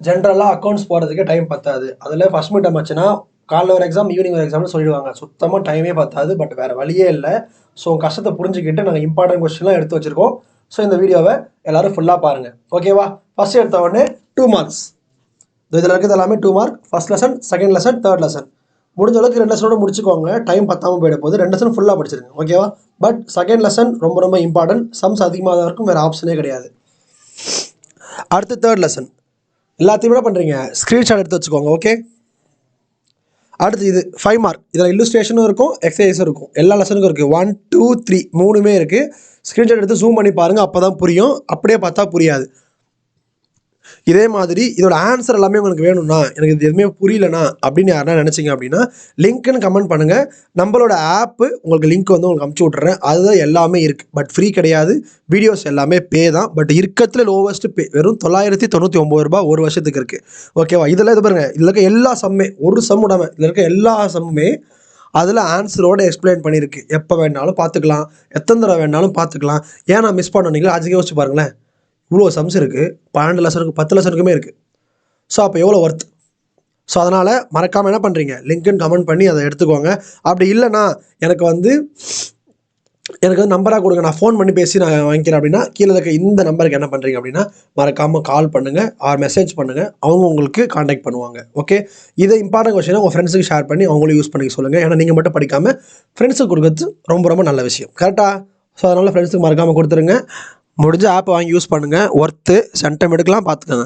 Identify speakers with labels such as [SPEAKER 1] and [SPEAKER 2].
[SPEAKER 1] ஜென்ரலாக அக்கௌண்ட்ஸ் போகிறதுக்கே டைம் பத்தாது. அதில் ஃபஸ்ட் மிட் டர்ம் ஆச்சுன்னா காலைல ஒரு எக்ஸாம் ஈவினிங் ஒரு எக்ஸாம்னு சொல்லிடுவாங்க. சுத்தமாக டைமே பத்தாது. பட் வேறு வழியே இல்லை. ஸோ கஷ்டத்தை புரிஞ்சுக்கிட்டு நாங்கள் இம்பார்ட்டன்ட் கொஸ்டின்லாம் எடுத்து வச்சுருக்கோம். ஸோ இந்த வீடியோவை எல்லோரும் ஃபுல்லாக பாருங்கள். ஓகேவா? ஃபஸ்ட்டு எடுத்த உடனே 2 மார்க்ஸ். இதில் இருக்கிறது எல்லாமே 2 mark. First lesson, second lesson, third lesson. முடிஞ்ச அளவுக்கு 2 லெசனோட முடிச்சுக்கோங்க. டைம் பத்தாமல் போயிட போகுது. 2 லெசன் ஃபுல்லாக படிச்சிருங்க. ஓகேவா? பட் செகண்ட் லெசன் ரொம்ப ரொம்ப இம்பார்ட்டன்ட். சம்ஸ் அதிகமாக தான் இருக்கும். வேறு ஆப்ஷனே கிடையாது. அடுத்து தேர்ட் லெசன் எல்லாத்தையும் விட பண்ணுறீங்க, ஸ்க்ரீன்ஷாட் எடுத்து வச்சுக்கோங்க. ஓகே. அடுத்து இது 5 மார்க். இதில் இல்லுஸ்ட்ரேஷனும் இருக்கும், எக்ஸசைஸும் இருக்கும். எல்லா லெசனுக்கும் இருக்குது. 1 2 3 3மே இருக்குது. ஸ்க்ரீன்ஷாட் எடுத்து ஜூம் பண்ணி பாருங்கள். அப்போ தான் புரியும். அப்படியே பார்த்தா புரியாது. இதே மாதிரி இதோட ஆன்சர் எல்லாமே உங்களுக்கு வேணும்னா, எனக்கு இது எதுவுமே புரியலனா அப்படின்னு யாருன்னா நினச்சிங்க அப்படின்னா லிங்க்னு கமெண்ட் பண்ணுங்கள். நம்மளோட ஆப்பு உங்களுக்கு லிங்க் வந்து உங்களுக்கு அமுச்சு விட்றேன். அதுதான் எல்லாமே இருக்குது. பட் ஃப்ரீ கிடையாது. வீடியோஸ் எல்லாமே பே தான். பட் இருக்கிறதுல லோவஸ்ட்டு பே வெறும் 999 ரூபா ஒரு வருஷத்துக்கு இருக்குது. ஓகேவா? இதில் இது பாருங்கள், இதில் இருக்க எல்லா சம்மே ஒரு சம் விடாமல் இதில் இருக்க எல்லா சம்முமே அதில் ஆன்சரோடு எக்ஸ்பிளைன் பண்ணியிருக்கு. எப்போ வேணாலும் பார்த்துக்கலாம், எத்தனை தடவை வேணாலும் பார்த்துக்கலாம். ஏன் நான் மிஸ் பண்ணீங்களா அதுக்கு யோசிச்சு பாருங்களேன். இவ்வளோ சம்ஸ் இருக்குது. 12 லெசனுக்கு 10 லெசனுக்குமே இருக்குது. ஸோ அப்போ எவ்வளோ ஒர்த். ஸோ அதனால் மறக்காமல் என்ன பண்ணுறீங்க, லிங்க்குன்னு கமெண்ட் பண்ணி அதை எடுத்துக்கோங்க. அப்படி இல்லைனா எனக்கு வந்து நம்பராக கொடுங்க, நான் ஃபோன் பண்ணி பேசி நான் வாங்கிக்கிறேன் அப்படின்னா கீழே இருக்க இந்த நம்பருக்கு என்ன பண்ணுறீங்க அப்படின்னா மறக்காமல் கால் பண்ணுங்கள் ஆர் மெசேஜ் பண்ணுங்கள். அவங்க உங்களுக்கு காண்டாக்ட் பண்ணுவாங்க. ஓகே. இதை இம்பார்ட்டன்ட் கொஸ்டினை உங்கள் ஃப்ரெண்ட்ஸுக்கு ஷேர் பண்ணி அவங்களும் யூஸ் பண்ணிக்க சொல்லுங்கள். ஏன்னா நீங்கள் மட்டும் படிக்காமல் ஃப்ரெண்ட்ஸுக்கு கொடுக்குறது ரொம்ப ரொம்ப நல்ல விஷயம். கரெக்டாக? ஸோ அதனால் ஃப்ரெண்ட்ஸுக்கு மறக்காமல் கொடுத்துருங்க. முடிஞ்ச ஆப்பை வாங்கி யூஸ் பண்ணுங்கள். ஒர்த்து சென்டிமெண்ட்டுக்கெலாம் பார்த்துக்கோங்க.